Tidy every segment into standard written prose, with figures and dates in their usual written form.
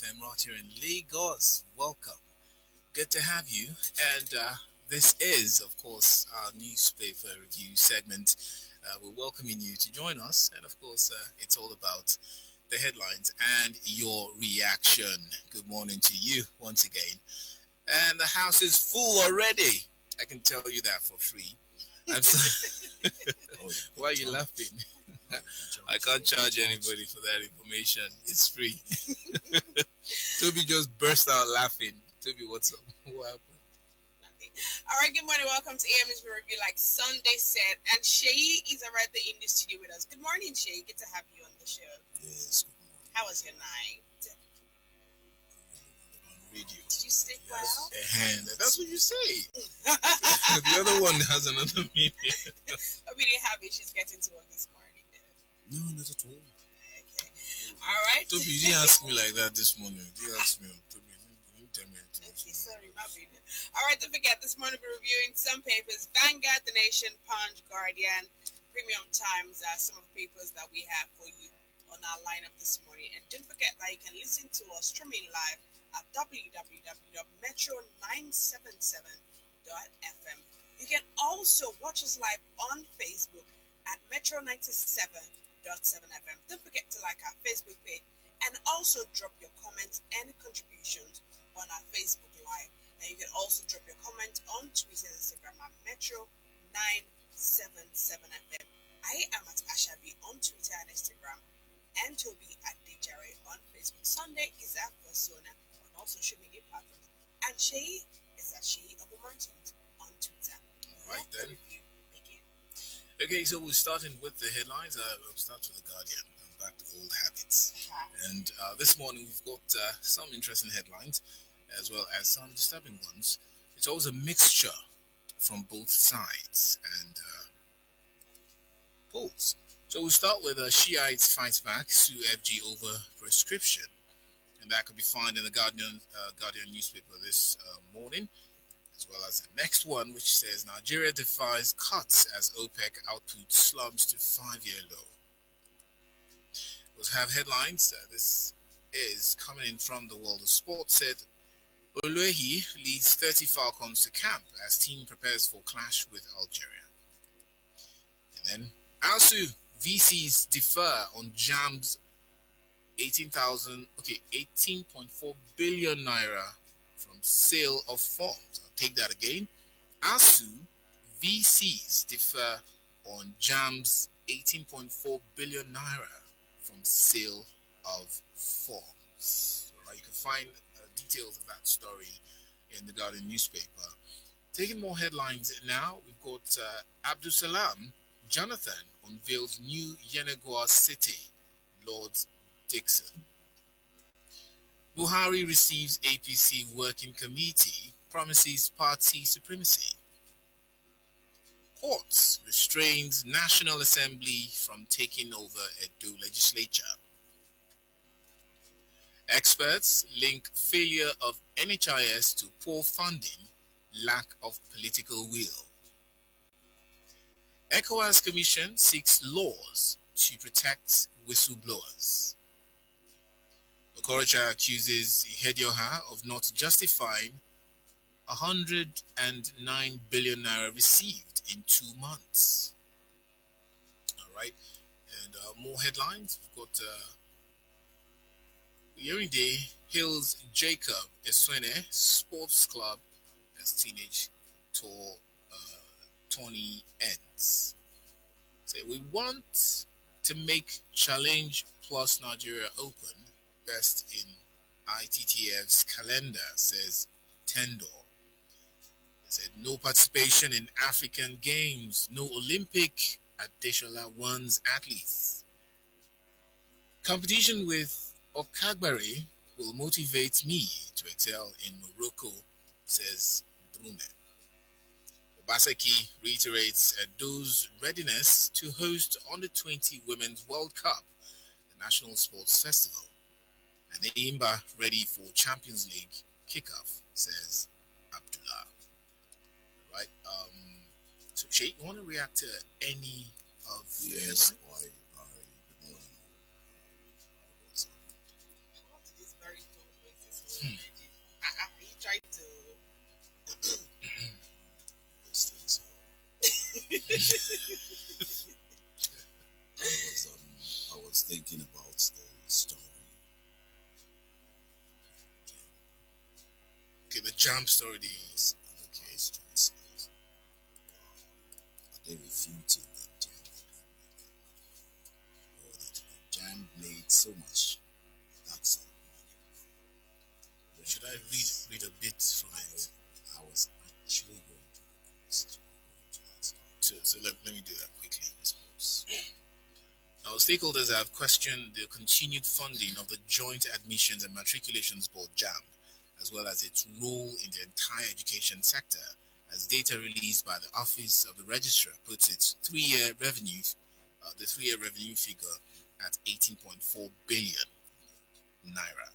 FM right here in Lagos. Welcome. Good to have you. And this is, of course, our newspaper review segment. We're welcoming you to join us. And, of course, it's all about the headlines and your reaction. Good morning to you once again. And the house is full already. I can tell you that for free. And so, why are you laughing? I can't charge anybody for that information. It's free. Toby just burst out laughing. Toby, what's up? What happened? All right, good morning. Welcome to AM's Review, like Sunday said. And Seyi is already in the studio with us. Good morning, Seyi. Good to have you on the show. Yes, good morning. How was your night? Radio. Did you sleep well? And that's what you say. The other one has another meaning. I'm really happy she's getting to work this morning. No, not at all. Okay. All right. Toby, you didn't ask me like that this morning. You asked me, Toby, you didn't tell me anything. Okay, sorry, my bad. All right, don't forget, this morning we're reviewing some papers. Vanguard, The Nation, Punch, Guardian, Premium Times are some of the papers that we have for you on our lineup this morning. And don't forget that you can listen to us streaming live at www.metro977.fm. You can also watch us live on Facebook at Metro97.7FM. Don't forget to like our Facebook page and also drop your comments and contributions on our Facebook Live. And you can also drop your comment on Twitter and Instagram at Metro977FM. I am at Ashabi on Twitter and Instagram, and Toby at Dejare on Facebook. Sunday is at Persona on all social media platforms, and Seyi is at Seyi Abu Martins on Twitter. All right, then. Okay, so we're starting with the headlines. We'll start with the Guardian. Back to old habits. And this morning we've got some interesting headlines as well as some disturbing ones. It's always a mixture from both sides and polls. So we'll start with Shiites fight back, sue FG over prescription. And that could be found in the Guardian newspaper this morning, as well as the next one, which says Nigeria defies cuts as OPEC output slumps to 5-year low. We'll have headlines. This is coming in from the world of sports. Said Oluehi leads 30 Falcons to camp as team prepares for clash with Algeria. And then ASU VCs defer on JAM's 18.4 billion naira from sale of forms. I'll take that again. ASU VCs defer on JAM's 18.4 billion naira from sale of forms. All right, you can find details of that story in the Guardian newspaper. Taking more headlines now, we've got Abdul Salam Jonathan unveils new Yenagoa city, Lord Dixon. Buhari receives APC working committee, promises party supremacy. Courts restrains National Assembly from taking over Edo legislature. Experts link failure of NHIS to poor funding, lack of political will. ECOWAS Commission seeks laws to protect whistleblowers. Okorocha accuses Ihedioha of not justifying 109 billion naira received in 2 months. All right, and more headlines. We've got Yerinde hails Jacob Eswene Sports Club as teenage tourney ends. So we want to make Challenge Plus Nigeria open, best in ITTF's calendar, says Tendor. Said no participation in African Games, no Olympic at Deshola one's athletes. Competition with Okagbare will motivate me to excel in Morocco, says Brume. Obaseki reiterates Edo's readiness to host Under-20 Women's World Cup, the National Sports Festival. And Eimba ready for Champions League kickoff, says Abdullah. Right. So Sheikh, you want to react to any of Yes, why good morning. This very Jump story. Okay, students, are they refuting that Jam made so much? That's Should I read a bit from it? I was actually going to So let me do that quickly. Our stakeholders have questioned the continued funding of the Joint Admissions and Matriculations Board (JAM), as well as its role in the entire education sector, as data released by the Office of the Registrar puts its the three-year revenue figure at 18.4 billion naira.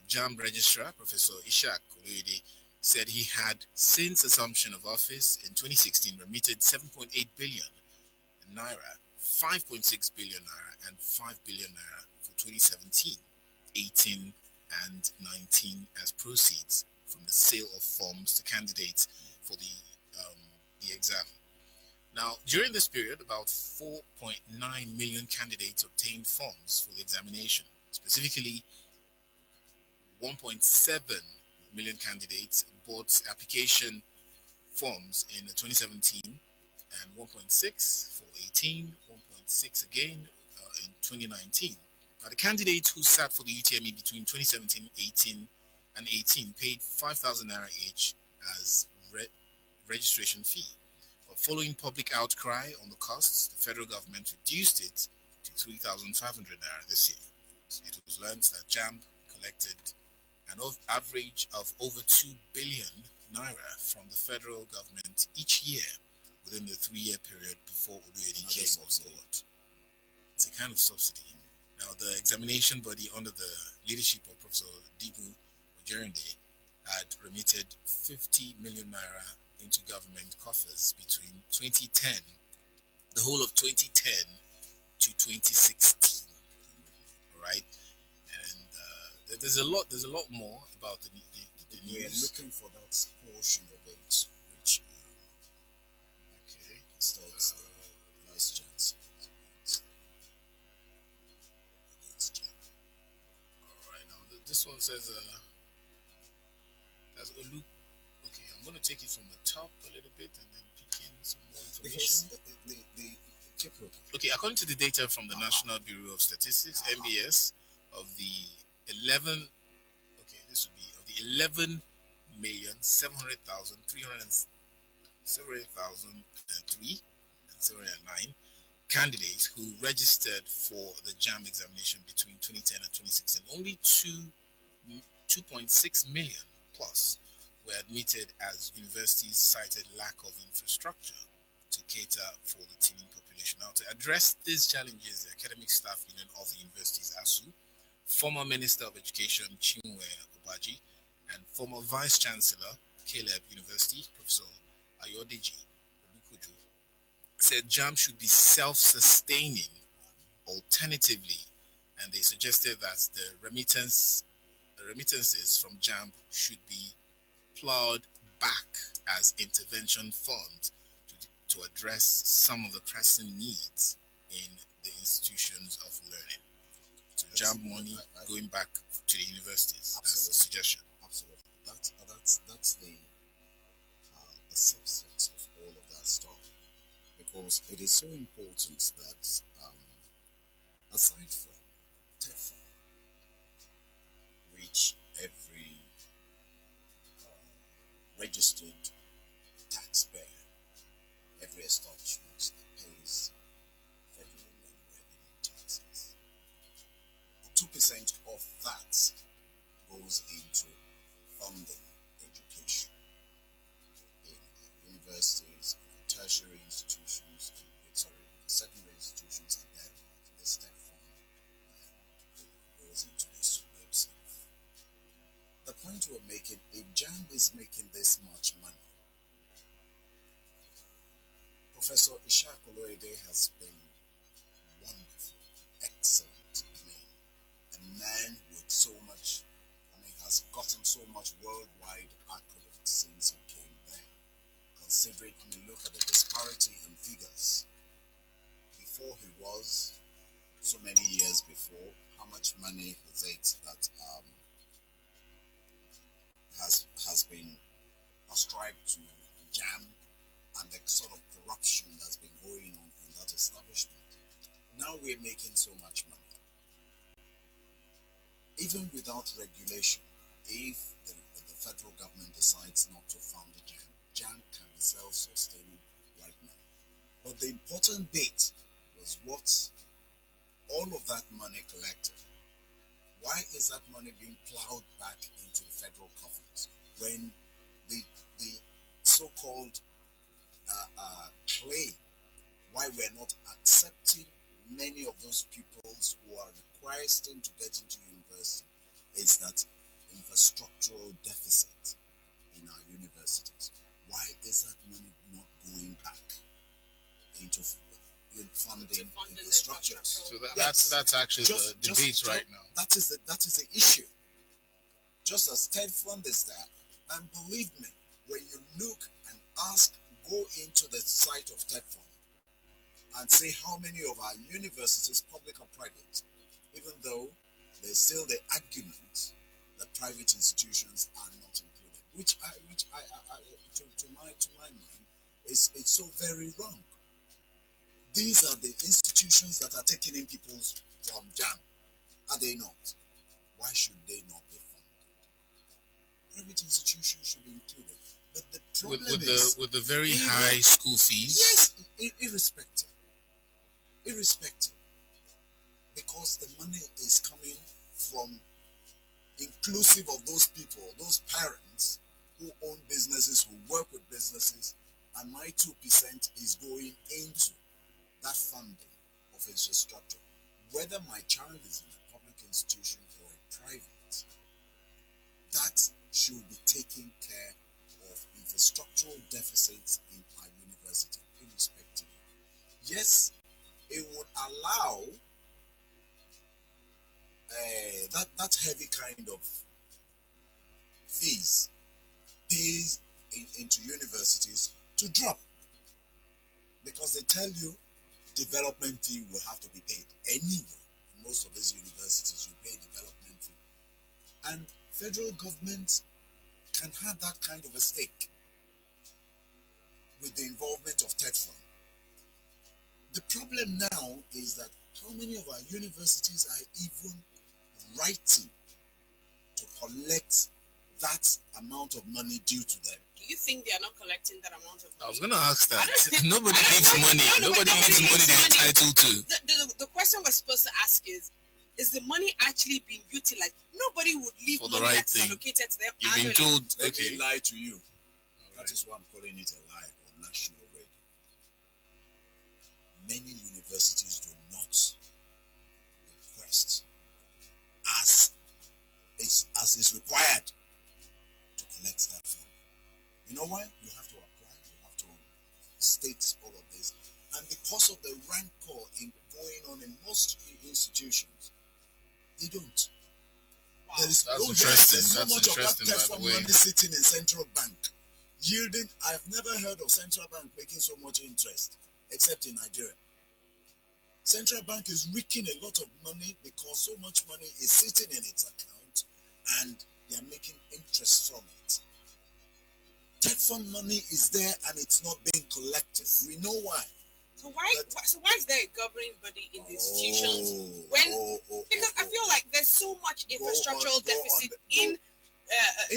JAM Registrar Professor Ishak Oloyede said he had, since assumption of office in 2016, remitted 7.8 billion naira, 5.6 billion naira, and 5 billion naira for 2017, 18, and 19 as proceeds from the sale of forms to candidates for the exam. Now, during this period, about 4.9 million candidates obtained forms for the examination. Specifically, 1.7 million candidates bought application forms in 2017 and 1.6 for 18, 1.6 again in 2019. Now, the candidates who sat for the UTME between 2017, 18, and 18 paid 5,000 naira each as registration fee. But following public outcry on the costs, the federal government reduced it to 3,500 naira this year. It was learned that JAMB collected an average of over 2 billion naira from the federal government each year within the 3-year period before Oloyede came on board. It's a kind of subsidy. Now, the examination body under the leadership of Professor Dibu Ojerinde had remitted 50 million naira into government coffers between 2010, the whole of 2010 to 2016. All right, and there's a lot more about the we are news. looking for that portion of it, which Okay. starts the vice chancellor. All right. Now this one says that's Olu. Okay, I'm going to take it from the top a little bit and then pick in some more Because information. the keep looking. Okay, according to the data from the National Bureau of Statistics (NBS) of the 11, okay, this would be of the 11,700,303 and 709 candidates who registered for the JAM examination between 2010 and 2016. Only 2.6 million plus were admitted as universities cited lack of infrastructure to cater for the teeming population. Now, to address these challenges, the Academic Staff Union of the Universities (ASU), former Minister of Education Chinwe Obaji, and former Vice Chancellor Caleb University Professor Ayodeji Olukoju said JAM should be self-sustaining. Alternatively, and they suggested that the remittances from JAM should be plowed back as intervention funds to address some of the pressing needs in the institutions of learning. So JAM money going back to the universities. That's the suggestion. Absolutely. That's the substance of all of that stuff. Because it is so important that aside from TEFA, which every registered taxpayer, every establishment that pays federal and revenue taxes, 2% of that goes into funding education in universities, in tertiary institutions, secondary institutions, and then the step fund goes into the school itself. The point we're making, if JAMB is making this much money, Professor Ishak Oloyede has been wonderful, excellent man, a man with so much, has gotten so much worldwide accolades since he came there. Considering, look at the disparity in figures. Before he was, so many years before, how much money is it that has been ascribed to JAM and the sort of corruption that's been going on in that establishment. Now we're making so much money. Even without regulation, if the federal government decides not to fund the JAM can be self-sustaining right now. But the important bit was what all of that money collected. Why is that money being plowed back into the federal coffers when the so-called claim why we're not accepting many of those pupils who are requesting to get into university is that infrastructural deficit in our universities. Why is that money not going back into funding infrastructure? So that's actually the debate right now. That is the issue. Just as TED Fund is there, and believe me, when you look and ask, go into the site of TED Fund and say how many of our universities, public or private, even though there's still the argument that private institutions are not included, which to my mind is so very wrong. These are the institutions that are taking in people from JAM, are they not? Why should they not be funded? Private institutions should be included, but the problem with the very high school fees. Yes, irrespective, because the money is coming from inclusive of those people, those parents who own businesses, who work with businesses, and my 2% is going into that funding of infrastructure. Whether my child is in a public institution or a private, that should be taking care of infrastructural deficits in our university, irrespective. Yes, it would allow that heavy kind of fees pays into universities to drop, because they tell you development fee will have to be paid anyway. Most of these universities, you pay development fee, and federal government can have that kind of a stake with the involvement of TED Fund. The problem now is that how many of our universities are even writing to collect that amount of money due to them? Do you think they are not collecting that amount of money? I was going to ask that. Nobody needs money. Nobody needs money they're entitled to. The question we're supposed to ask is the money actually being utilized? Nobody would leave for the money right that's thing. allocated to them. You've been told, Let okay. me lie to you. That is why I'm calling it a lie on national radio. Many universities do not request as is required to collect that fund. You know why? You have to apply, you have to state all of this. And because of the rancor going on in most institutions, they don't. Wow. There's so much of that TED money sitting in central bank, yielding. I've never heard of central bank making so much interest, except in Nigeria. Central bank is wreaking a lot of money because so much money is sitting in its account and they are making interest from it. TED fund money is there and it's not being collected. We know why. So why is there a governing body in the institutions because I feel like there's so much infrastructural deficit in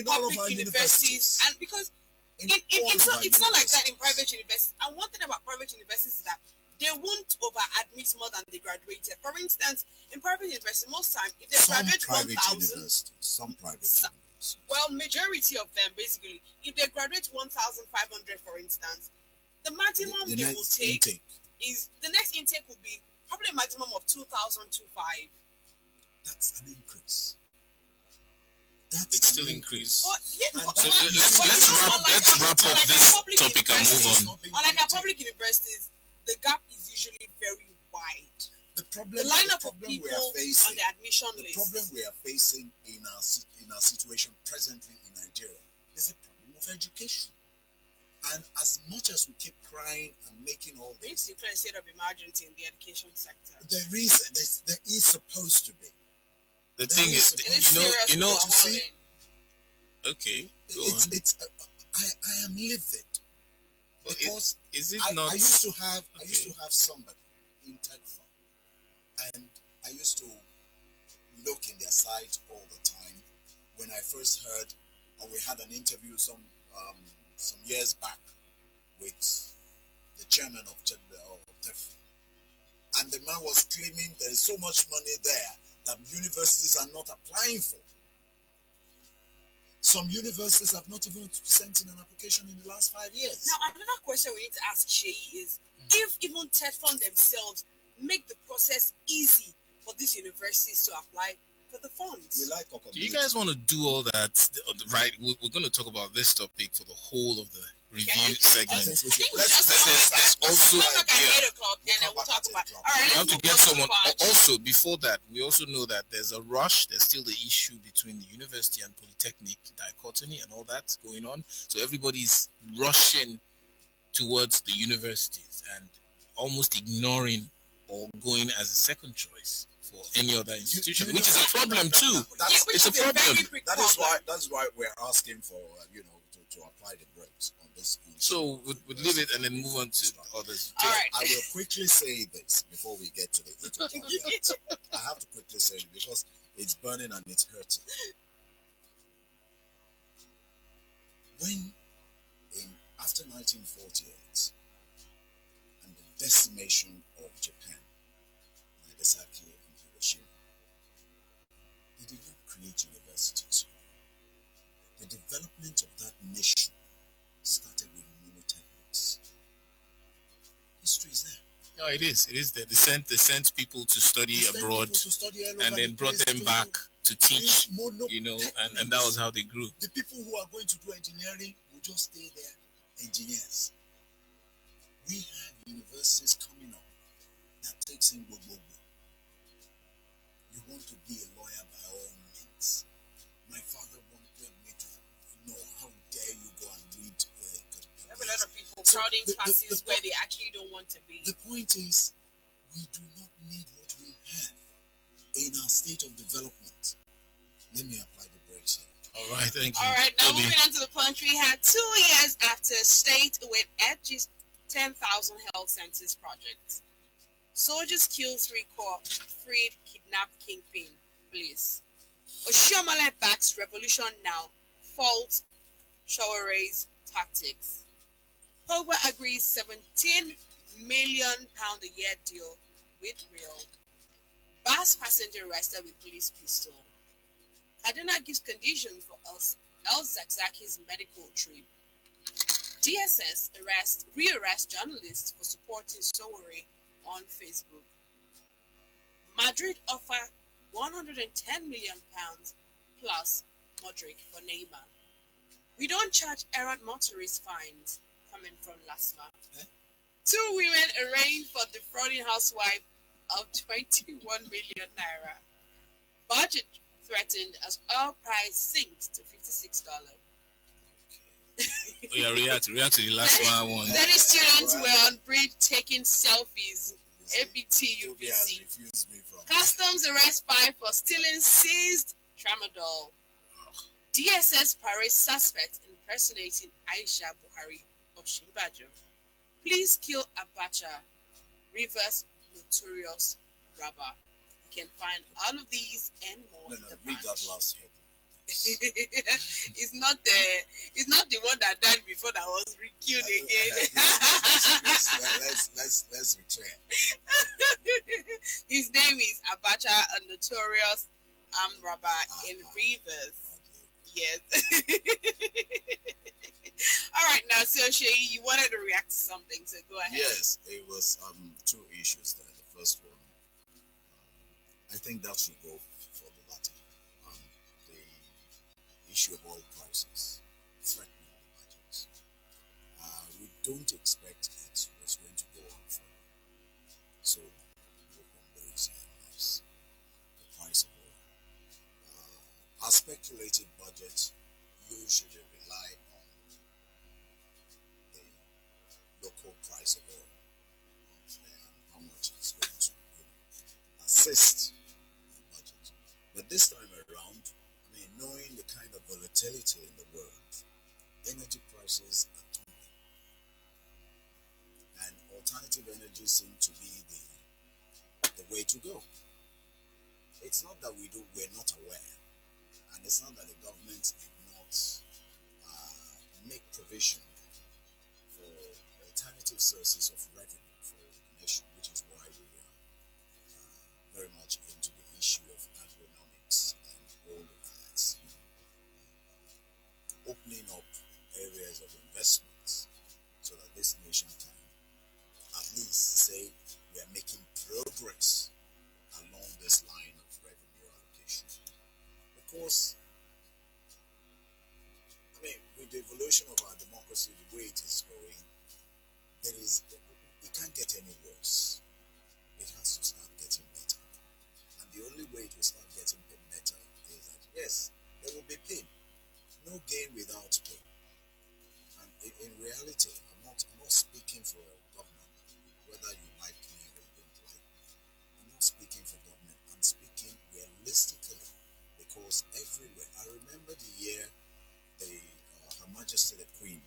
public universities, and because it's not like that in private universities. And one thing about private universities is that they won't over-admit more than they graduated. For instance, in private universities, most times, if they graduate 1,000... Some private universities. Well, majority of them, basically, if they graduate 1,500, for instance, the maximum they will take is... The next intake will be probably a maximum of 2,025. That's an increase. It's still increased. Yeah, so let's wrap up this topic and move on. Unlike our public universities, the gap is usually very wide. The lineup of people on the admission list. The problem we are facing in our situation presently in Nigeria is a problem of education. And as much as we keep crying and making all this, we need to declare a state of emergency in the education sector. There is supposed to be. The thing is, you know, to see Okay, go on. I am livid Well, because is it I not? used to have Okay. somebody in tech firm, and I used to look in their site all the time. When I first heard, or we had an interview some years back with the chairman of TEF, and the man was claiming there is so much money there that universities are not applying for. Some universities have not even sent in an application in the last 5 years. Now, another question we need to ask Seyi is, if even TEFON themselves make the process easy for these universities to apply for the funds. We like Do you guys want to do all that? Right, we're going to talk about this topic for the whole of the review segment. Let's also, like yeah, 8 o'clock, and then we'll talk about. All we right, have let's to move get on to someone. Punch. Also, before that, we also know that there's a rush. There's still the issue between the university and polytechnic dichotomy and all that going on. So everybody's rushing towards the universities and almost ignoring or going as a second choice for any other institution, which is a problem too. It's a problem. That's why we're asking for to apply the brakes on this issue. So we'd leave it and then move on to others. All right. I will quickly say this before we get to the 8 o'clock. I have to quickly say it because it's burning and it's hurting. When after 1948 and the decimation of Japan, Nagasaki and Hiroshima, they did not create universities. The development of that nation started with monotechnics. History is there. No, it is. It is there. They sent people to study abroad and then brought them back to teach, and that was how they grew. The people who are going to do engineering will just stay there, engineers. We have universities coming up that takes in Bobo. You want to be a lawyer by all means. My father wanted me to know how dare you go and read. There are a lot of people crowding classes where they actually don't want to be. The point is, we do not need what we have in our state of development. Let me apply the brakes here. All right, thank you. All right, now moving on to the punch. We had 2 years after state with edges 10,000 health centers project. Soldiers kill 3 corps, freed kidnapped kingpin. Please. Oshiomhole backs revolution now. Fault Showere's tactics. Pogba agrees £17 million a year deal with Real. Bus passenger arrested with police pistol. Kaduna gives conditions for El Zakzaki's medical trip. DSS rearrest journalists for supporting Sowore on Facebook. Madrid offer £110 million plus Modric for Neymar. We don't charge errant motorist fines, coming from Lasma. 2 women arraigned for defrauding housewife of 21 million naira. Budget threatened as oil price sinks to $56. Oh, yeah, react to the last one. 30 students were on bridge taking selfies. ABT UBC. Refused me from Customs arrest 5 for stealing seized tramadol. DSS parades suspect impersonating Aisha Buhari of Shimbajo. Please kill Abacha. Rivers notorious robber. You can find all of these and more in the read bunch. that last head. It's not the one that died before that was killed again. Let's return. His name is Abacha, a notorious armed robber in Rivers. Yes. All right, now, so Seyi, you wanted to react to something, so go ahead. Yes, it was 2 issues there. The first one, I think that should go for the latter. The issue of oil prices threatening the budgets. We don't expect it was going to go on forever. So, there is the price of oil. Our speculated budget usually rely on the local price of oil and how much it's going to assist the budget. But this time around, knowing the kind of volatility volatility in the world, energy prices are tumbling, and alternative energy seem to be the way to go. It's not that we're not aware, and it's not that the government did not make provision for alternative sources of revenue for the nation, which is why we are very much into the issue of agronomics and all of that, opening up areas of investments so that this nation can at least say we are making progress along this line of revenue allocation. Because, I mean, with the evolution of our democracy, the way it is going, it can't get any worse. It has to start getting better. And the only way to start getting better is that, yes, there will be pain. No gain without pain. And in reality, I'm not speaking for government, whether you like me or you don't like me. I'm not speaking for government. I'm speaking realistically, because everywhere. I remember the year Her Majesty the Queen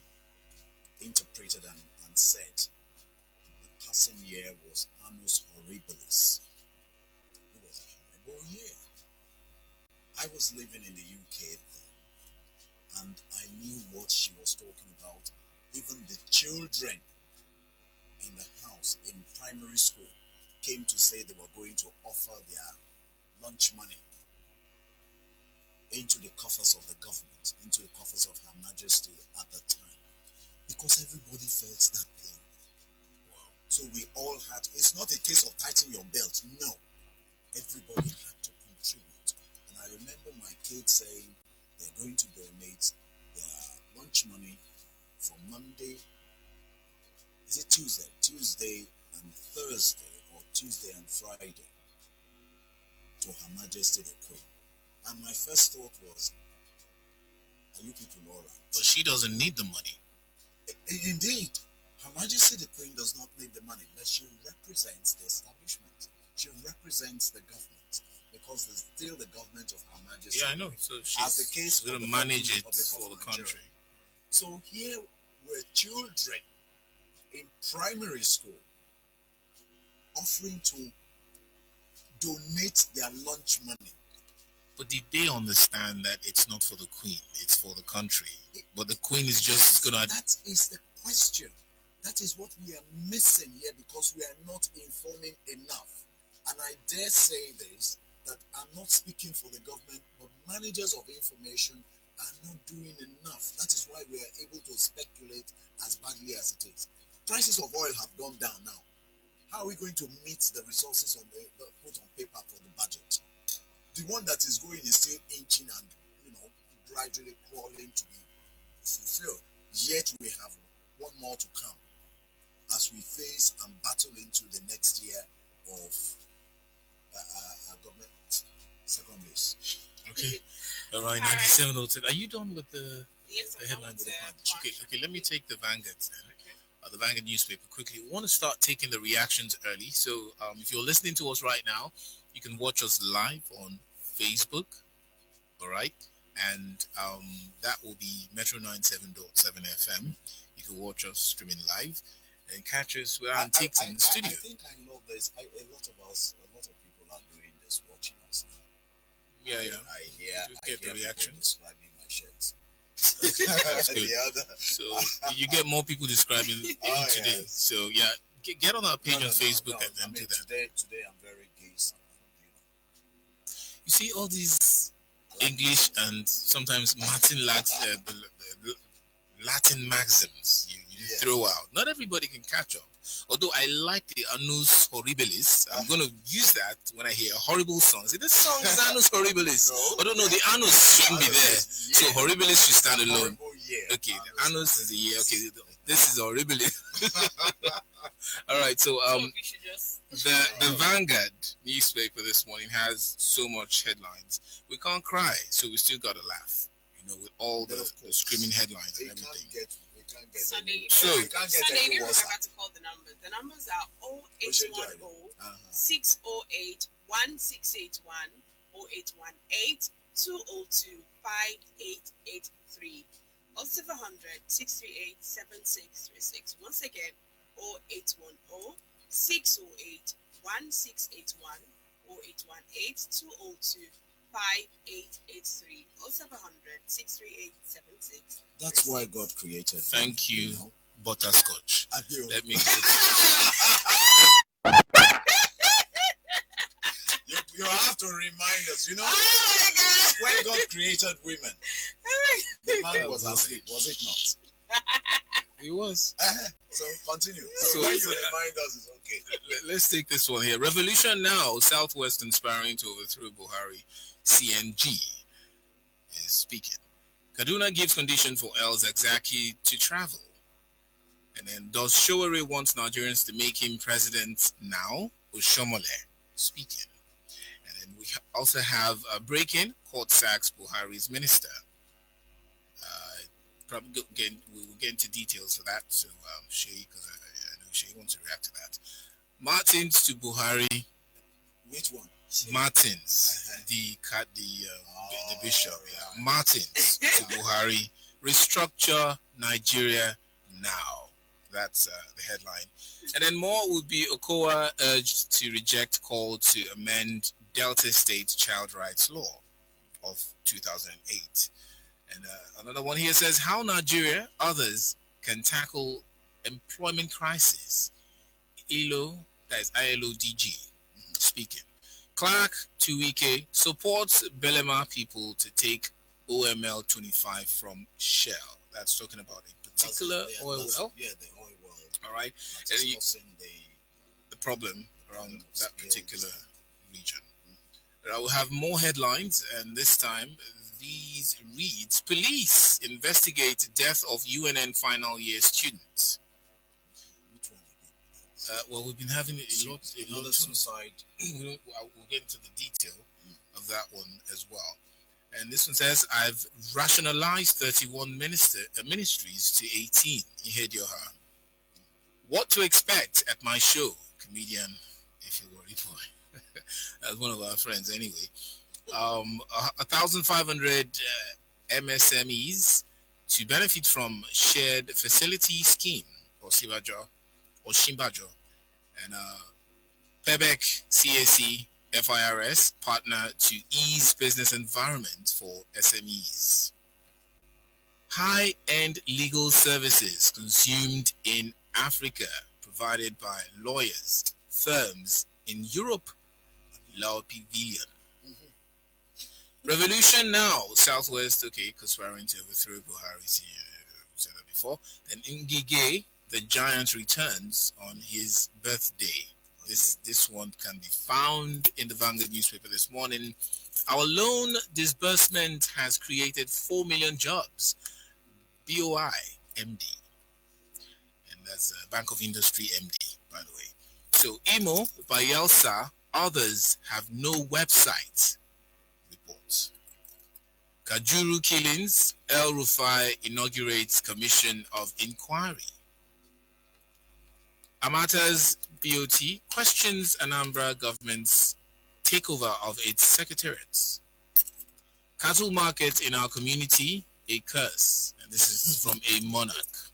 interpreted and said the passing year was Annus Horribilis. It was a horrible year. I was living in the UK then, and I knew what she was talking about. Even the children in the house in primary school came to say they were going to offer their lunch money into the coffers of the government, into the coffers of Her Majesty at the time, because everybody felt that pain. Wow. So we all had, it's not a case of tightening your belt, no. Everybody had to contribute. And I remember my kids saying they're going to donate their lunch money for Monday, is it Tuesday? Tuesday and Thursday, or Tuesday and Friday, to Her Majesty the Queen. And my first thought was, are you people all right? But she doesn't need the money. Indeed. Her Majesty the Queen does not need the money, but she represents the establishment. She represents the government, because there's still the government of Her Majesty. Yeah, I know. So she's going to manage it for the country. So here were children in primary school offering to donate their lunch money. But did they understand that it's not for the Queen, it's for the country? But the Queen is just going to... That is the question. That is what we are missing here, because we are not informing enough. And I dare say this, that I'm not speaking for the government, but managers of information are not doing enough. That is why we are able to speculate as badly as it is. Prices of oil have gone down now. How are we going to meet the resources on put on paper for the budget? The one that is going is still inching and, gradually crawling to be fulfilled. Yet we have one more to come as we face and battle into the next year of government secondaries. Okay. All right, 97. Are you done with the headline with the punch? Okay, let me take the Vanguard then. The Vanguard newspaper quickly. We want to start taking the reactions early. So if you're listening to us right now, you can watch us live on Facebook. All right. And that will be Metro 97.7 FM. You can watch us streaming live and catch us. We're antiques in the studio. I think I know this. A lot of people are doing this, watching us now. Yeah. I hear the reaction describing my shirts. That's good. So you get more people describing today. Yes. So yeah, get on our page on Facebook and do that. Today I'm very gay. You see all these English and sometimes Martin Latin maxims you throw out. Not everybody can catch up. Although I like the Annus Horribilis, I'm going to use that when I hear horrible songs. This song is Annus Horribilis. No, the Annus shouldn't be there. So Horribilis should stand alone. Okay, the Annus is the year. Okay, this is Horribilis. All right, so the Vanguard newspaper this morning has so much headlines. We can't cry, so we still got to laugh. With all the screaming headlines and everything. Sunday, so Sunday, if we're about to call the numbers. The numbers are 0810 608 1681, 0818 202 5883 or 700 638 7636. Once again, 0810 608 1681 or 818 202 5883 or 700 638 7636. That's why God created. Thank you, Butterscotch. Let me. You have to remind us, Oh my God! when God created women, the man was asleep, was it not? He was. So continue. So When you remind us, it's okay. Let's take this one here. Revolution Now, Southwest inspiring to overthrow Buhari. CNG is speaking. Kaduna gives condition for El Zakzaki to travel. And then, does Showore want Nigerians to make him president now? Oshomole speaking. And then we also have breaking, court sacks Buhari's minister. Probably we will get into details for that. So, Seyi, because I know Seyi wants to react to that. Martins to Buhari. Which one? Martins, the bishop. Yeah. Martins to Buhari. Restructure Nigeria now. That's the headline. And then more would be Okowa urged to reject call to amend Delta State Child Rights Law of 2008. And another one here says how Nigeria, others can tackle employment crisis. ILO, that is ILODG, speaking. Clark Tuwike supports Belema people to take OML 25 from Shell. That's talking about a particular oil well. Yeah, the oil well. All right. That's discussing the problem around that particular region. I will have more headlines, and this time these reads: Police investigate death of UNN final year students. Which one again? Well, we've been having a lot Another suicide. We'll get into the detail of that one as well. And this one says, I've rationalized 31 ministries to 18. Ihedioha. What to expect at my show? Comedian, if you worry boy. That's one of our friends anyway. 1,500 MSMEs to benefit from shared facility scheme or Shimbajo, and PEBEC CAC FIRS partner to ease business environment for SMEs. High-end legal services consumed in Africa provided by lawyers, firms in Europe, Law Pavilion. Revolution Now, Southwest, okay, conspiring to overthrow Buhari, said that before. Then Ngige, the giant, returns on his birthday. This one can be found in the Vanguard newspaper this morning. Our loan disbursement has created 4 million jobs. BOI MD. And that's Bank of Industry MD, by the way. So Imo, Bayelsa, others have no website. Reports. Kajuru killings, El Rufai inaugurates Commission of Inquiry. Amata's BOT questions Anambra government's takeover of its secretariats. Cattle market in our community, a curse. And this is from a monarch.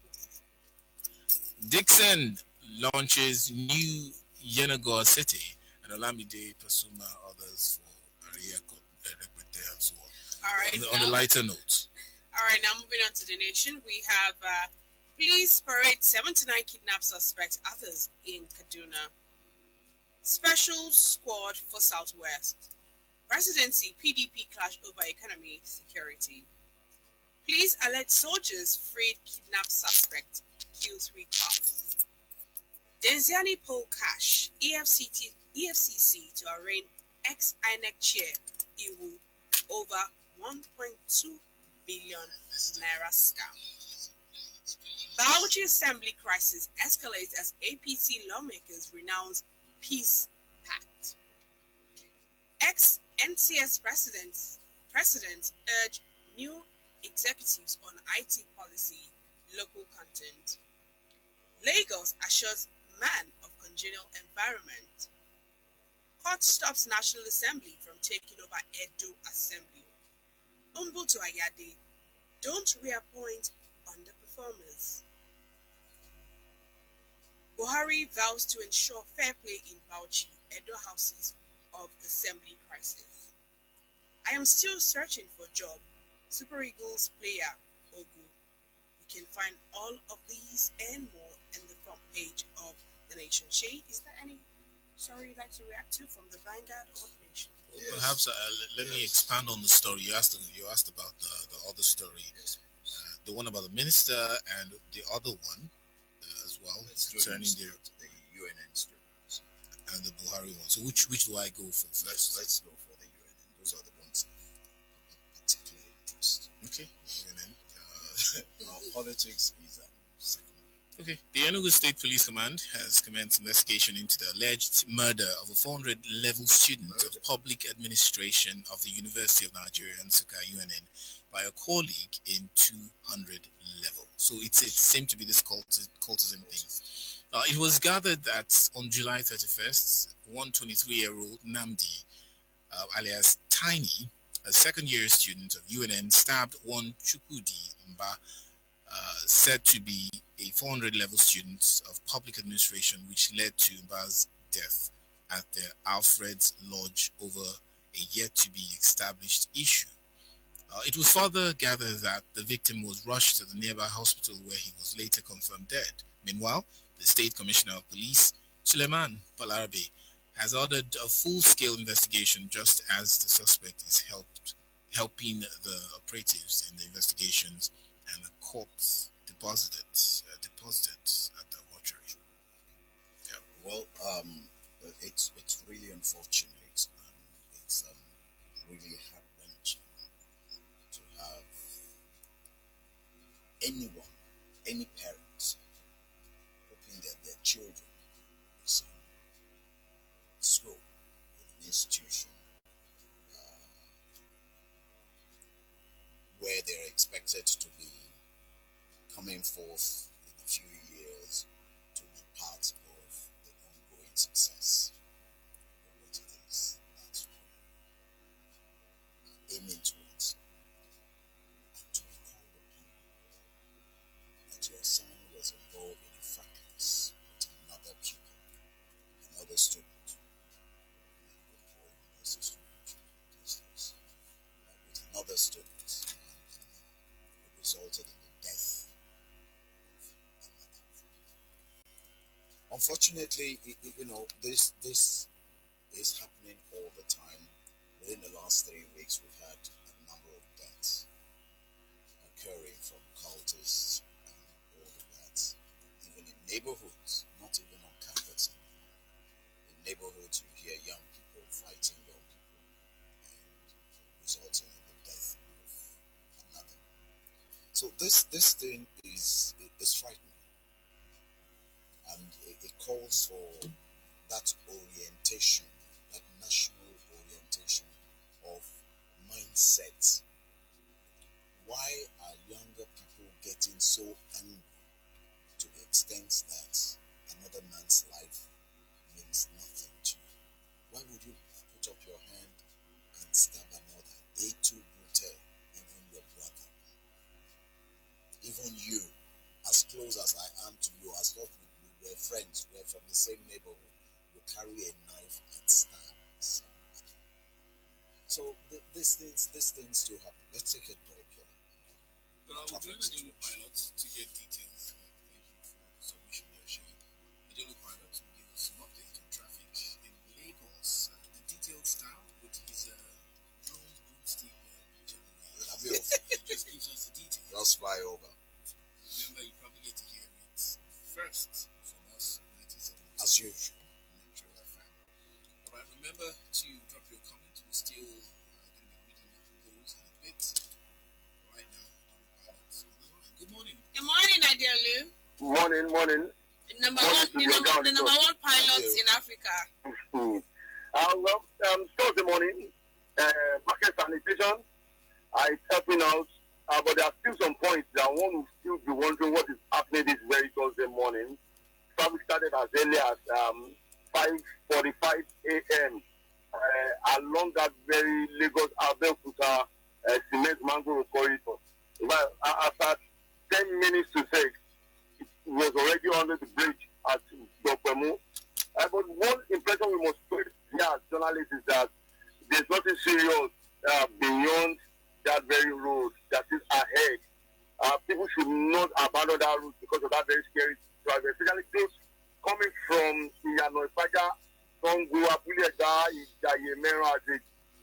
Dixon launches new Yenagoa city, and Olamide Pasuma others for Aria and so on. All right. On the lighter note. All right, now moving on to the nation, we have police parade 79 kidnapped suspects, others in Kaduna. Special squad for Southwest. Presidency, PDP clash over economy, security. Police alert soldiers freed kidnapped suspect, kill 3 cops. Denziani poll cash, EFCC to arraign ex-INEC chair, Iwu, over 1.2 billion naira scam. Bauchi Assembly crisis escalates as APC lawmakers renounce peace pact. Ex-NCS presidents urge new executives on IT policy, local content. Lagos assures man of congenial environment. Court stops National Assembly from taking over Edo Assembly. Humble to Ayade, don't reappoint underperformers. Buhari vows to ensure fair play in Bauchi, Edo Houses of Assembly crisis. I am still searching for job. Super Eagles player Ogu. You can find all of these and more in the front page of The Nation. Seyi, is there any story you'd like to react to from the Vanguard or The Nation? Yes. Perhaps let me expand on the story. You asked about the other story, Yes. The one about the minister, and the other one as well, concerning the UNN students and the Buhari one. So which do I go for first? Let's go for the UNN. Those are the ones of particular interest. Okay, UNN. Politics is second. Okay. The Enugu State Police Command has commenced investigation into the alleged murder of a 400-level student of public administration of the University of Nigeria, Nsukka UNN, by a colleague in 200 level. So it seemed to be this cultism thing. It was gathered that on July 31st, one 23-year-old Namdi, alias Tiny, a second-year student of UNN, stabbed one Chukwudi Mba, said to be a 400-level student of public administration, which led to Mba's death at the Alfred's Lodge over a yet-to-be-established issue. It was further gathered that the victim was rushed to the nearby hospital where he was later confirmed dead. Meanwhile, the State Commissioner of Police, Suleiman Balarabe, has ordered a full-scale investigation just as the suspect is helping the operatives in the investigations, and the corpse deposited at the mortuary. Yeah. Well, it's really unfortunate. It's really heart-wrenching to have anyone, any parents, hoping that their children is in school, in an institution, where they're expected to be coming forth in a few years to be part of the ongoing success of what it is that we're aiming towards, and to be called upon that your son was involved in a fracas with another pupil, another student, with another student, resulted in the death of another. Unfortunately, this is happening all the time. Within the last 3 weeks, we've had a number of deaths occurring from cultists and all of that, even in neighborhoods, not even on campus anymore. In neighborhoods, you hear young people fighting young people and resulting in the death of another. So this thing is frightening, and it calls for that orientation, that national orientation of mindset. Why are younger people getting so angry to the extent that another man's life means nothing to you? Why would you put up your hand and stab another? Et tu, brute, even your brother. Even you, as close as I am to you, as though we were friends, we're from the same neighborhood, you carry a knife and stab somebody. So these things do happen. Let's take a break here. But I will join the Daily Pilot to get details. Thank you for the submission there, Seyi. The Daily Pilot will give us an update on traffic in Lagos. The detailed style with his drone broomstick just gives us the details. Just fly over. Remember, you probably get to hear it first from us, 97. As usual. Metro FM. Alright, remember to drop your comment. We're still going to be reading those in a bit. Right now, Pilot's on the line. Good morning. Good morning, Nadia Lou. Morning. The number one pilot in Africa. Thursday morning, market sanitation is helping out, but there are still some points that one will still be wondering what is happening this very Thursday morning. Traffic started as early as 5:45 a.m. Along that very Lagos Abeokuta cement mangrove corridor. But after 10 minutes to 6, it was already under the bridge at Dopemu. But one impression we must put here as journalists is that there's nothing serious beyond that very road that is ahead. People should not abandon that route because of that very scary driver, especially those coming from Iyano Ipaja, Songo, Apulega, Ijaye, Mero,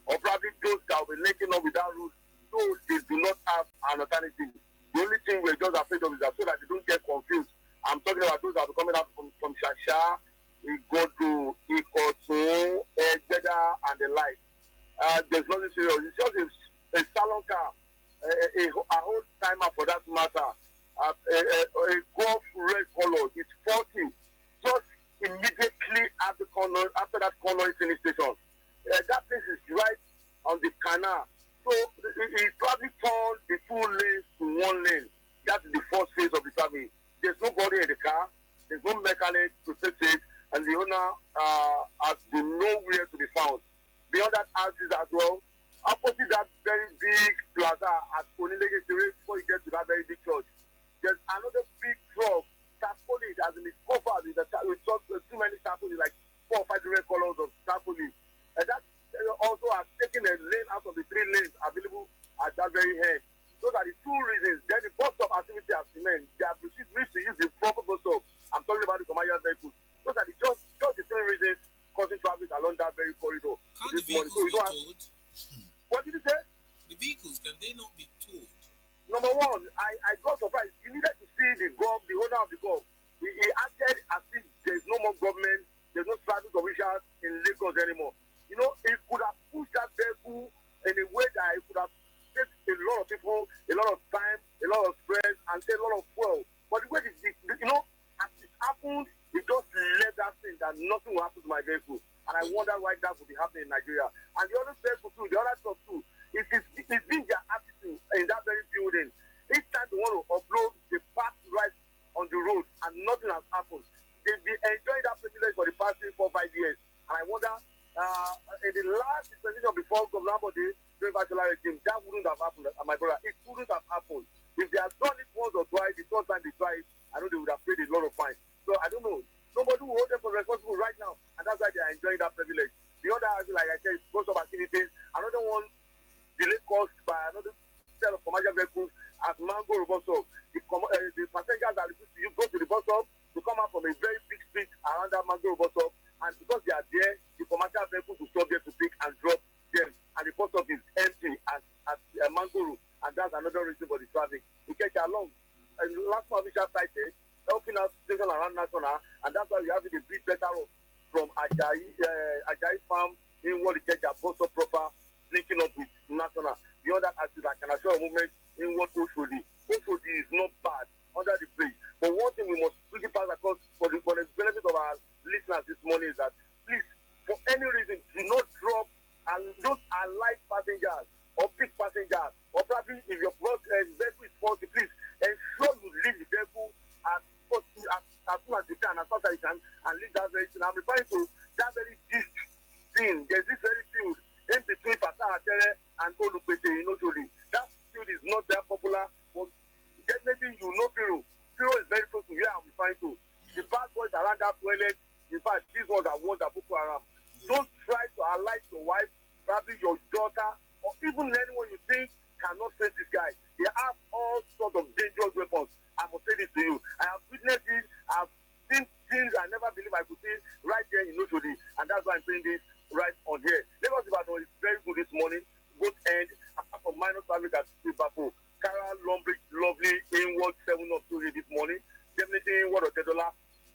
or probably those that will be linking up with that route. Those they do not have an alternative. The only thing we're just afraid of is that so that they don't get confused. I'm talking about those that are coming up from Shasha, Igodo, Ikoto, Ejeda, and the like. There's nothing serious. It's just a salon car, a whole timer for that matter, a golf red color. It's 40. Just immediately at the corner, after that corner filling station. That place is right on the canal. So it probably turned the 2 lanes to 1 lane. That's the first phase of the traffic. There's nobody in the car. There's no mechanic to fix it. And the owner has been nowhere to be found. Beyond that houses as well, opposite that very big plaza at Onilege before you get to that very big church, there's another big truck, tarpaulin, as in it's covered with too many tarpaulin, like 4 or 5 different colors of tarpaulin. And that also has taken a lane out of the 3 lanes available at that very end. Those are the 2 reasons. Then the bus stop activity has remained. They have received to use the proper bus stop. I'm talking about the commercial vehicles. Those are just the 3 reasons causing traffic along that very corridor. Can't the vehicles be towed? What did you say? The vehicles, can they not be towed? Number one, I got surprised. You needed to see the owner of the golf. He acted as if there's no more government, there's no traffic officials in Lagos anymore. You know, he could have pushed that vehicle in a way that it could have saved a lot of people, a lot of time, a lot of stress, and a lot of fuel. But the way as it happened, he just let that thing that nothing will happen to my vehicle. And I wonder why that would be happening in Nigeria. And the other vehicle too, the other stuff too, it's been their attitude in that very building. Each time they want to upload, they pass right on the road and nothing has happened. They've been enjoying that privilege for the past 3, 4, 5 years. And I wonder, in the last dispensation before Governor Bode, during Bachelor regime, that wouldn't have happened, my brother. It wouldn't have happened. If they had done it once or twice, the third time they tried it, I know they would have paid a lot of fines. So I don't know. Nobody will hold them for responsible right now, and that's why they are enjoying that privilege. The other, like I said, most of activities. Another one, delayed caused by another set of commercial vehicles at Mango bus stop. The passengers are refused to go to the bus stop to come out from a very big street around that Mango bus stop, and because they are there, the commercial vehicles will stop there to pick and drop them, and the bus stop is empty at Mango, and that's another reason for the traffic. We get along. And last one, we just cited, helping us station around National, and that's why we have to be better off from Ajayi Farm in what the church bus stop proper, linking up with National. The other active, I can assure a movement in what Oshodi. Oshodi is not bad under the bridge. But one thing we must quickly pass across for the benefit of our listeners this morning is that please, for any reason, do not drop and don't alight passengers or pick passengers. Or probably if your vehicle is faulty, please ensure you leave the vehicle as soon as you can, as fast as you can, and leave that very thing. I'm referring to that very disc thing. There's this very field in between Fatah and Olupete in Oshodi. That field is not that popular, but definitely you know Piro. Piro is very close to where I'm referring to. The bad boys around that toilet, in fact, these ones are ones that Boko Haram. Don't try to alight your wife, probably your daughter, or even anyone you think cannot face this guy. They have all sorts of dangerous weapons. I must say this to you. I have witnessed it. I've seen things I never believe I could see right there in Oshodi, and that's why I'm saying this right on here. Lagos Ibadan is very good this morning. Both end, apart from minor traffic at Liverpool. Kara, Lombridge, lovely, inward 7 up to this morning. Definitely inward of $10.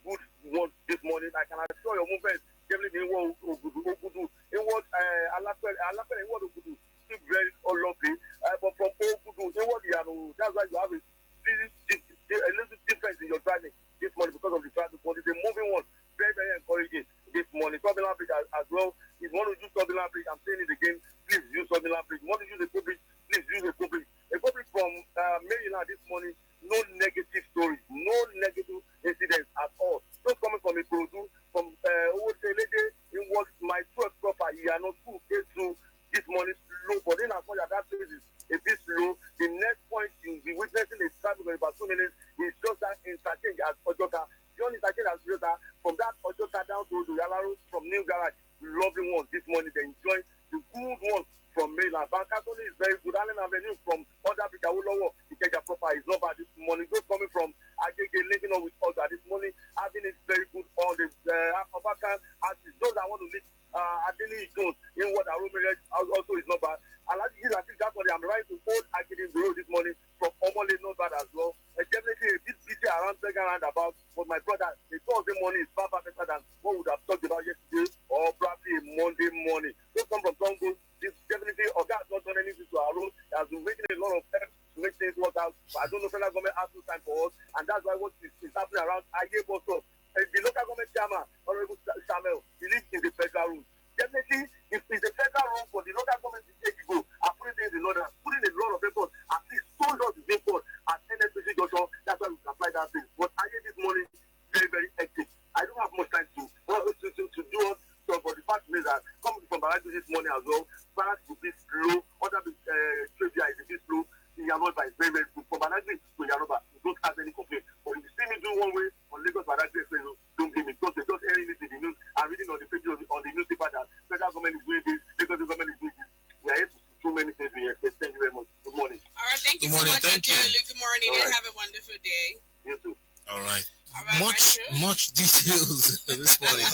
Good one this morning. I can assure your movement. Definitely inward Ogudu. Inward Alapere, inward Ogudu. Still very lovely. But from Ogudu, inward Yano, that's why you have a little difference in your driving this morning because of the traffic. But it's a moving one. Very, very encouraging this morning. Turbulent bridge as well. If you want to use turbulent bridge, I'm saying it again, please use turbulent bridge. If you want to use a bridge, please use a bridge. A bridge from Maryland this morning, no negative stories, no negative incidents at all. Just coming from a Ikorodu, from Owotelede, in what my 12 proper, you are not 2 this morning, low, but in as much as that place is Road, Yala Road, from New Garage. Lovely ones this morning. They enjoy the good ones from Maryland. Bankatoni is very good. Allen Avenue from other Pikawolowo, Ikeja proper is not bad this morning. Those coming from Agege, linking up with Oga this morning, having it very good on the Abakan artists. Those that want to live Adini Jones in what Aromere also is not bad. And I think that's what I'm right to hold Agege Road this morning from Omole, not bad as well. Definitely a bit busy around second roundabout, but my brother, the Thursday morning is far better than what we would have talked about yesterday or probably a Monday morning. Those come from Congo. This definitely, Oga has not done anything to our road. He has been making a lot of efforts to make things work out. But I don't know if federal government has no time for us, and that's why what is happening around Ayeboso. The local government chairman, Honorable Samuel, he lives in the federal room. Definitely, if it's the federal room for the local government to take it go, I put it in the order, put in a lot of effort, at least told us the effort at NSPC Joshua. That's why we can apply that thing. But I did this morning very, very hectic. I don't have much time to do all. So, but the fact is that coming from Baraki this morning as well, Baraki will be slow, other trivia is a bit slow. Yanoba is very, very good. From Baraki to Yanoba, we don't have any complaint. But if you see me do one way on Lagos Baraki, don't blame me. Because they're just airing it in the news and reading on the pages on the newspaper that federal government is doing this, Lagos government is doing this. We are able to do so many things here. Thank you very much. Good morning. All right, thank you so much, Adele. Good morning, and have a wonderful day. You too. All right. Right, much details this morning.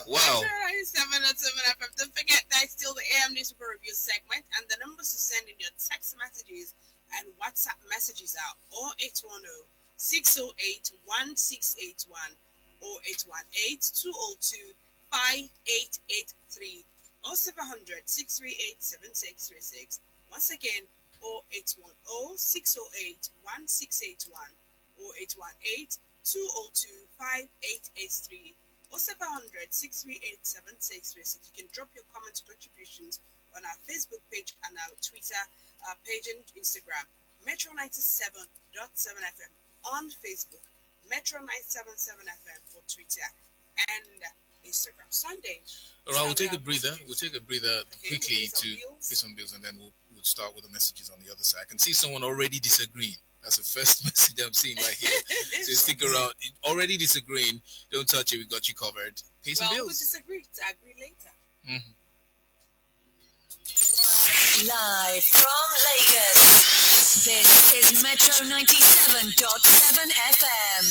Wow. 707 FM. Don't forget that it's still the AM Newspaper Review segment, and the numbers to send in your text messages and WhatsApp messages are 0810 608 1681 or 818 202 5883 or 700 638 7636. Once again, 0810 608 1681 or 818 202 5883 or 700 638 7636. You can drop your comments, contributions on our Facebook page and our Twitter page and Instagram. Metro 97.7 FM on Facebook, Metro 977 FM for Twitter and Instagram. Sunday. All right, we'll take a breather. Quickly to pay some bills, and then we'll start with the messages on the other side. I can see someone already disagreeing. That's the first message I'm seeing right here. So stick around. Already disagreeing. Don't touch it. We got you covered. Pay some bills. We'll disagree. Agree later. Mm-hmm. Live from Lagos, this is Metro 97.7 FM.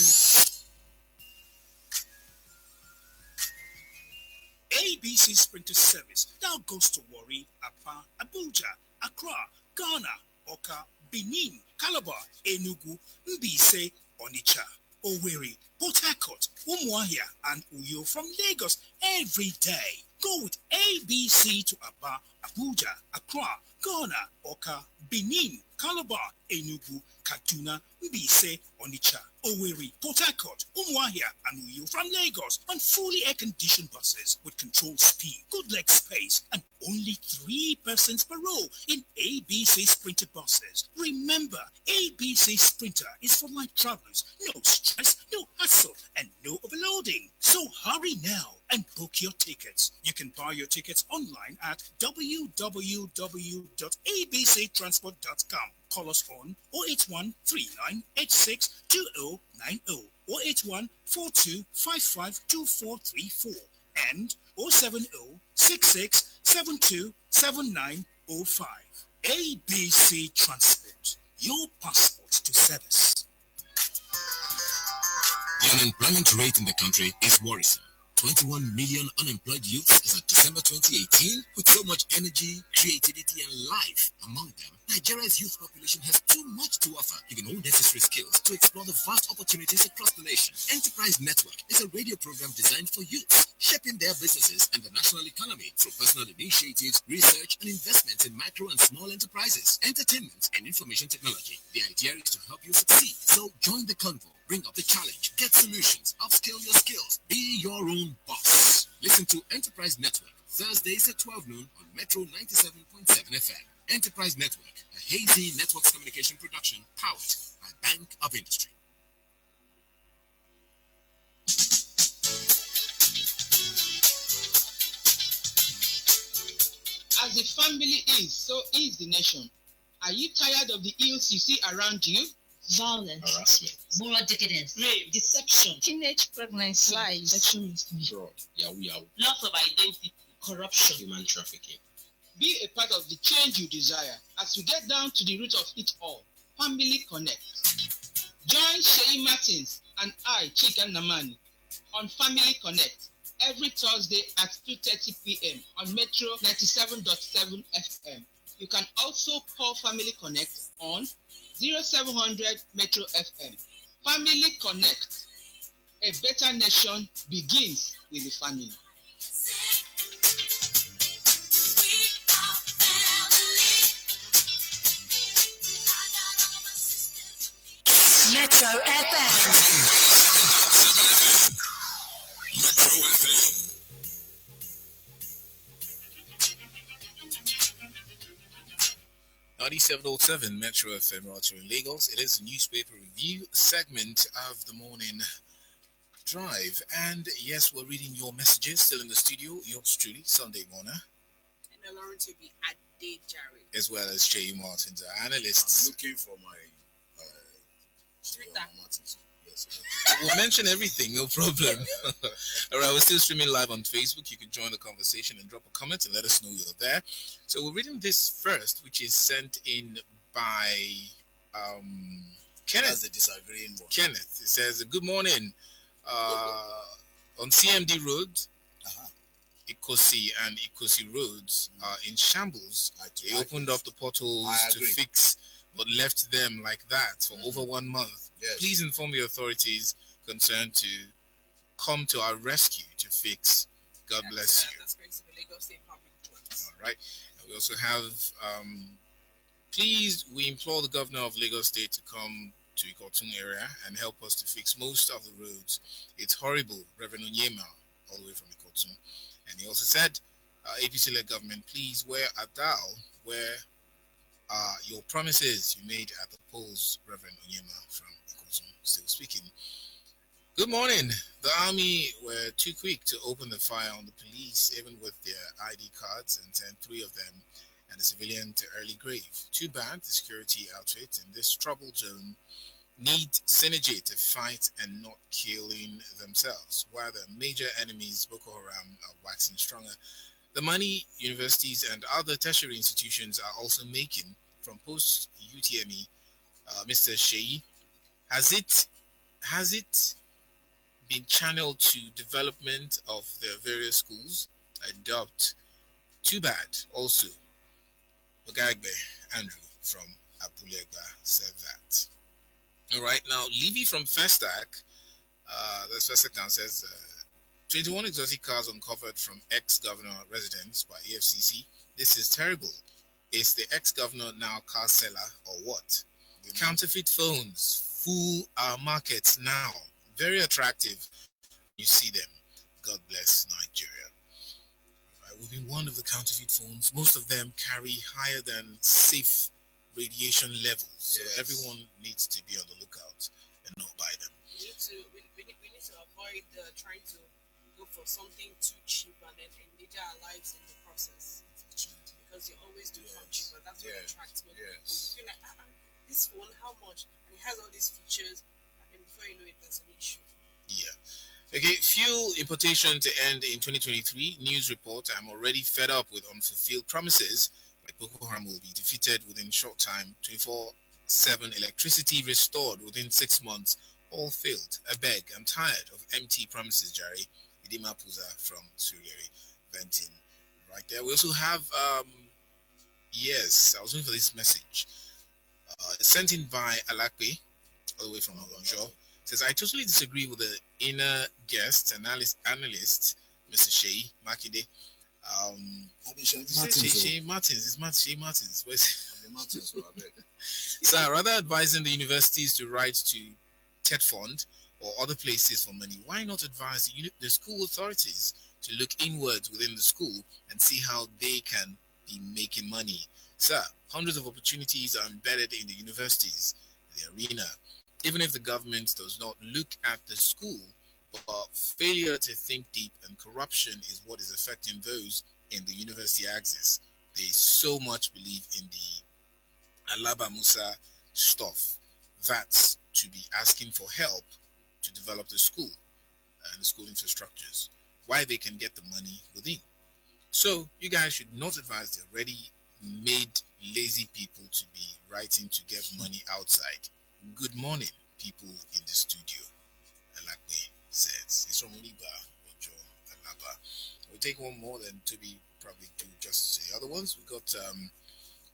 ABC Sprinter Service now goes to Warri, Apa, Abuja, Accra, Ghana, Oka, Benin, Calabar, Enugu, Mbise, Onitsha, Owerri, Port Harcourt, Umuahia, and Uyo from Lagos every day. Go with ABC to Aba, Abuja, Accra, Ghana, Oka, Benin, Calabar, Enugu, Kaduna, Mbise, Onitsha, Owerri, Port Harcourt, Umuahia, and Uyo from Lagos on fully air-conditioned buses with controlled speed, good leg space, and only 3 persons per row in ABC Sprinter buses. Remember, ABC Sprinter is for light travelers. No stress, no hassle, and no overloading. So hurry now and book your tickets. You can buy your tickets online at www.abctransport.com. Call us on 081 3986 2090 or 81 4255 2434 and 070 66 72 7905. ABC Transport, your passport to service. The unemployment rate in the country is worrisome. 21 million unemployed youths as of December 2018, with so much energy, creativity, and life among them. Nigeria's youth population has too much to offer, given all necessary skills to explore the vast opportunities across the nation. Enterprise Network is a radio program designed for youths, shaping their businesses and the national economy through personal initiatives, research, and investments in micro and small enterprises, entertainment, and information technology. The idea is to help you succeed. So join the convo. Bring up the challenge, get solutions, upskill your skills, be your own boss. Listen to Enterprise Network, Thursdays at 12 noon on Metro 97.7 FM. Enterprise Network, a Hazy Networks communication production powered by Bank of Industry. As the family is, so is the nation. Are you tired of the ills you see around you? violence, harassment, moral decadence, rape, deception, teenage pregnancy, lies, sexual misconduct, fraud, yahoo, loss of identity, corruption, human trafficking. Be a part of the change you desire as we get down to the root of it all. Family Connect. Join Seyi Martins and I, Chika Namani, on Family Connect every Thursday at 2:30 p.m. on Metro 97.7 FM. You can also call Family Connect on 0700 Metro FM. Family Connect. A better nation begins with the family. Metro FM. Metro FM. 97.7 Metro FM right here in Lagos. It is a newspaper review segment of the morning drive. And yes, we're reading your messages still in the studio. Yours truly, Sunday Imonah. And Lauren to be at Day Jerry. As well as Seyi Martins, our analysts. I'm looking for my Twitter. Yes. We'll mention everything, no problem. All right, we're still streaming live on Facebook. You can join the conversation and drop a comment and let us know you're there. So we're reading this first, which is sent in by Kenneth. That's the disagreeing one. Kenneth. It says, good morning. On CMD Road, Ikosi and Ikosi roads are in shambles. They opened up the potholes to fix, but left them like that for over 1 month. Yes. Please inform the authorities concerned to come to our rescue to fix. God bless you. That's going to be Lagos State Public Works. All right. And we also have, please, we implore the governor of Lagos State to come to Ikotun area and help us to fix most of the roads. It's horrible, Reverend Onyema, all the way from Ikotun. And he also said, APC-led government, please wear a dial where your promises you made at the polls, Reverend Onyema from Ikotun, still speaking. Good morning. The army were too quick to open the fire on the police, even with their ID cards, and sent 3 of them and a civilian to early grave. Too bad the security outfit in this troubled zone need synergy to fight and not killing themselves, while the major enemies, Boko Haram, are waxing stronger. The money universities and other tertiary institutions are also making from post-UTME, Mr. Seyi, has it been channeled to development of their various schools? I doubt. Too bad. Also, Ogagbe Andrew from Apulegba said that. All right, now Levy from Festac, that's Festac Town, says 21 exotic cars uncovered from ex-governor residence by EFCC. This is terrible. Is the ex-governor now car seller or what? Counterfeit phones fool our markets now. Very attractive. You see them. God bless Nigeria. We've been warned of the counterfeit phones. Most of them carry higher than safe radiation levels. So everyone needs to be on the lookout and not buy them. We need to avoid trying to go for something too cheap and then endanger our lives in the process. Because you always do come cheaper. That's what attracts me. You feel like, this phone, how much? And it has all these features, and then before you know it, there's an issue. Yeah. Okay, fuel importation to end in 2023. News report, I'm already fed up with unfulfilled promises. Like Boko Haram will be defeated within short time. 24/7 electricity restored within 6 months. All failed. I beg, I'm tired of empty promises, Jerry. Idima Puza from Suriyeri, venting right there. We also have, yes, I was waiting for this message. Sent in by Alakwe, all the way from Ogonjo. Says, I totally disagree with the inner guest, analyst, Mr. Seyi Makinde. Seyi Martins. So rather advising the universities to write to TED Fund or other places for money, why not advise the school authorities to look inwards within the school and see how they can be making money? Sir, hundreds of opportunities are embedded in the universities, the arena. Even if the government does not look at the school, but failure to think deep and corruption is what is affecting those in the university axis. They so much believe in the Alaba Musa stuff that's to be asking for help to develop the school and the school infrastructures, why they can get the money within. So you guys should not advise the already made lazy people to be writing to get money outside. Good morning, people in the studio. Alakwe says. It's from Liba Ojo Alaba. We'll take one more, then Toby probably do just the other ones. We got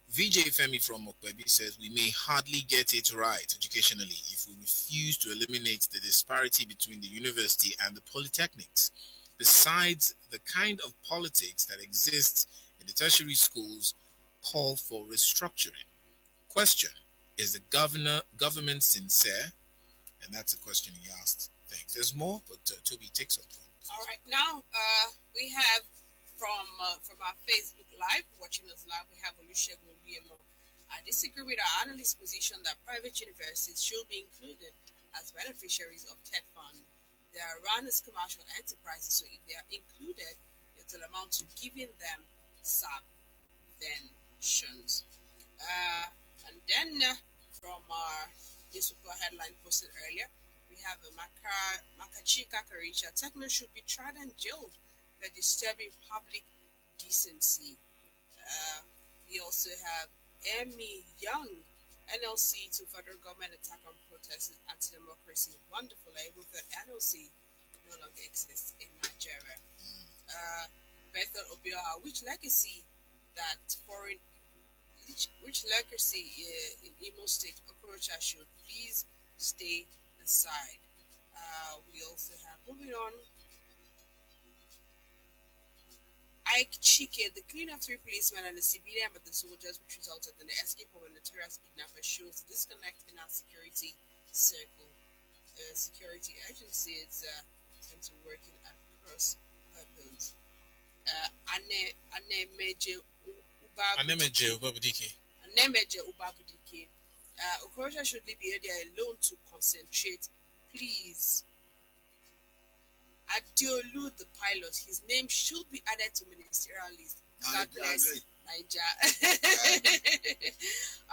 VJ Femi from Okwebi says, we may hardly get it right educationally if we refuse to eliminate the disparity between the university and the polytechnics. Besides, the kind of politics that exists in the tertiary schools call for restructuring. Question, is the government sincere? And that's a question he asked. Thanks. There's more, but Toby takes up. All right, now we have from our Facebook Live, watching us live, we have Olusegun Oluyemo. I disagree with our analyst's position that private universities should be included as beneficiaries of TED Fund. They are run as commercial enterprises, so if they are included, it will amount to giving them subventions. And then from our newspaper headline posted earlier, we have a Makachika Karicha. Techno should be tried and jailed for disturbing public decency. We also have Emmy Young, NLC to federal government attack on protesters, anti-democracy. Wonderful. I hope that NLC no longer exists in Nigeria. Bethel Obioha, which legacy in Imo State Okorocha should please stay aside. We also have, moving on, Ike Chike, the killing of 3 policemen and the civilian but the soldiers, which resulted in the escape of a notorious kidnapper, shows disconnect in our security circle. Security agencies tend to working at cross purpose. Anemeje Ubabudike. Okorocha should leave the area alone to concentrate, please. Adeolu, the pilot, his name should be added to ministerial list. God bless Niger.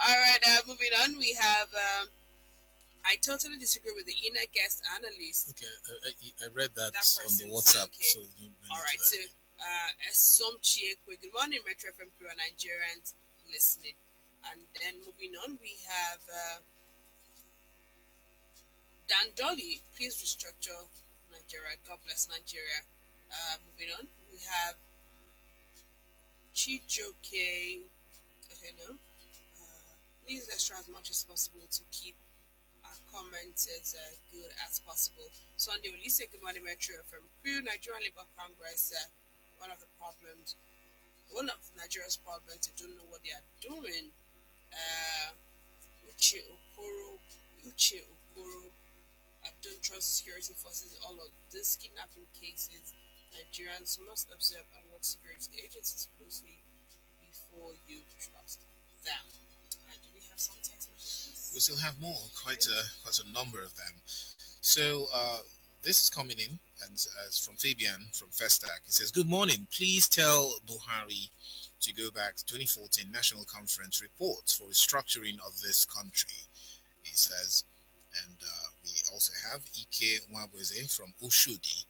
All right, moving on. We have. I totally disagree with the inner guest analyst. Okay, I read that on the WhatsApp. Okay. So all right, so Somchie, good morning, Metro FM crew and Nigerians listening. And then moving on, we have Dan Dolly, please restructure Nigeria. God bless Nigeria. Moving on, we have Chijoke. Okay, no. Please let's try as much as possible to keep our comments as good as possible. Sunday, Ulisse, good morning, Metro from crew. Nigerian Labour Congress. One of Nigeria's problems, they don't know what they are doing. Uche Okoro, I don't trust security forces. All of these kidnapping cases, Nigerians must observe and work security agencies closely before you trust them. Do we have some text messages? We still have more, quite a number of them. So this is coming in, and from Fabian from Festac. He says, good morning. Please tell Buhari to go back to 2014 National Conference reports for restructuring of this country, he says. And we also have Ike Nwabweze from Oshodi.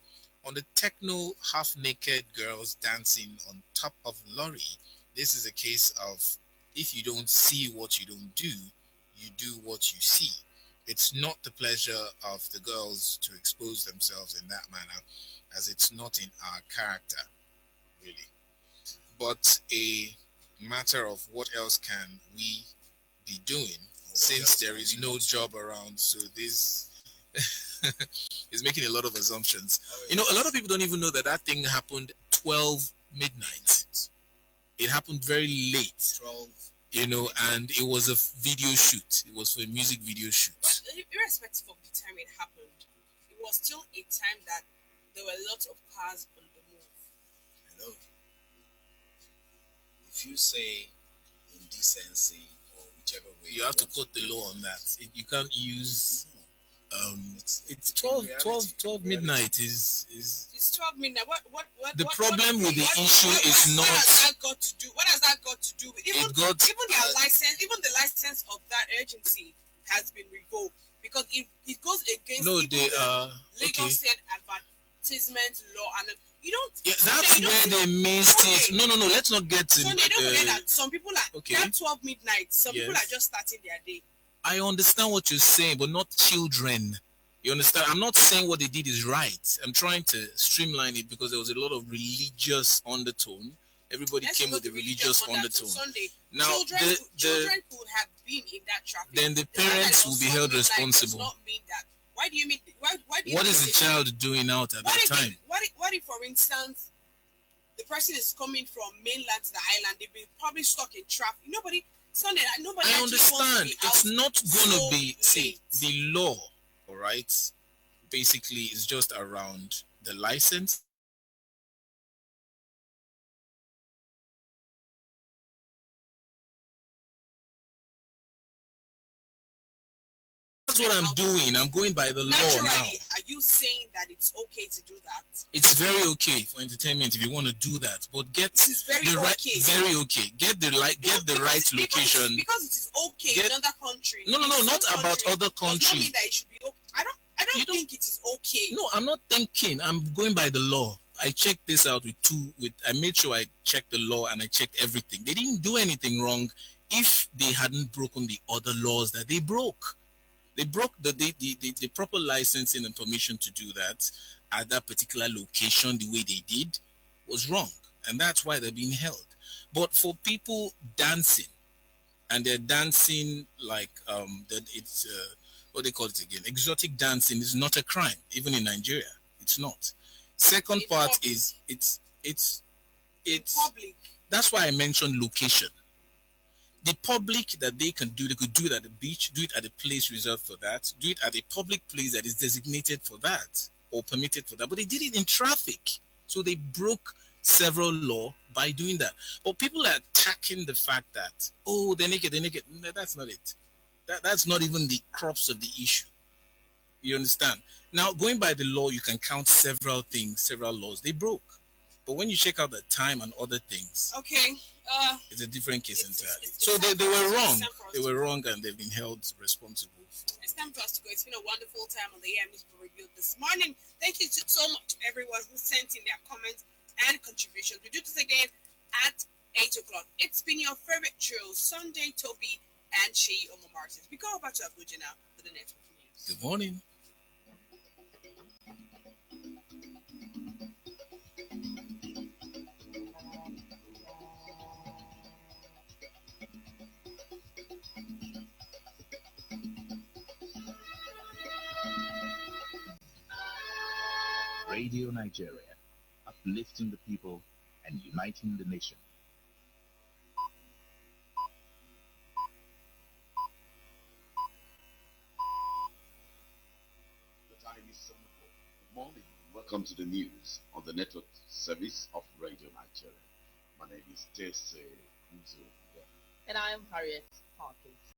On the techno half-naked girls dancing on top of lorry, this is a case of if you don't see what you don't do, you do what you see. It's not the pleasure of the girls to expose themselves in that manner, as it's not in our character, really. But a matter of what else can we be doing, since there is no job around. So this is making a lot of assumptions. You know, a lot of people don't even know that thing happened 12 midnight. It happened very late. 12. You know, and it was a video shoot. It was for a music video shoot. But irrespective of the time it happened, it was still a time that there were lots of cars on the move. Hello. If you say indecency or whichever way you have to put the law on that. You can't use it's 12 midnight is it's 12 midnight. What the problem with the issue is not what has that got to do with even the license of that agency has been revoked because it goes against okay. State advertisement law, and you don't. Yeah, that's where they missed it. No. Let's not get to. Sunday, don't forget that some people are that 12 midnight. Some people are just starting their day. I understand what you're saying, but not children. You understand? I'm not saying what they did is right. I'm trying to streamline it because there was a lot of religious undertone. Everybody came with the religious undertone. Sunday, now, children could have been in that traffic. Then the parents will be held responsible. Does not mean that. Why do you mean? Why do you what is the child doing out at that time? What if, for instance, the person is coming from mainland to the island? They've been probably stuck in traffic. Nobody. I understand. It's not going to be. See, the law, all right, basically is just around the license. That's what I'm doing. I'm going by the law now. Are you saying that it's okay to do that? It's very okay for entertainment if you want to do that, but get the right. Very okay. Get the right location. Because it is okay in other countries. No, not about other countries. Doesn't mean that it should be okay. I don't think it is okay. No, I'm not thinking. I'm going by the law. I checked this out I made sure I checked the law and I checked everything. They didn't do anything wrong if they hadn't broken the other laws that they broke. They broke the proper licensing and permission to do that at that particular location the way they did was wrong. And that's why they're being held. But for people dancing, and they're dancing like it's what they call it again, exotic dancing is not a crime, even in Nigeria. It's not. Second part is it's public. That's why I mentioned location. The public that they could do it at the beach, do it at a place reserved for that, do it at a public place that is designated for that or permitted for that. But they did it in traffic. So they broke several laws by doing that. But people are attacking the fact that, they're naked. No, that's not it. That's not even the crux of the issue. You understand? Now, going by the law, you can count several laws they broke. But when you check out the time and other things, it's a different case entirely. So they were wrong. They were wrong, and they've been held responsible. It's time for us to go. It's been a wonderful time on the Music Review this morning. Thank you so much to everyone who sent in their comments and contributions. We do this again at 8 o'clock. It's been your favorite trio, Sunday, Toby, and Seyi Martins. We go over to Abuja now for the network news. Good morning. Radio Nigeria, uplifting the people and uniting the nation. The time is 7 o'clock. Good morning. Welcome to the news on the network service of Radio Nigeria. My name is Seyi. And I am Harriet Hawkins.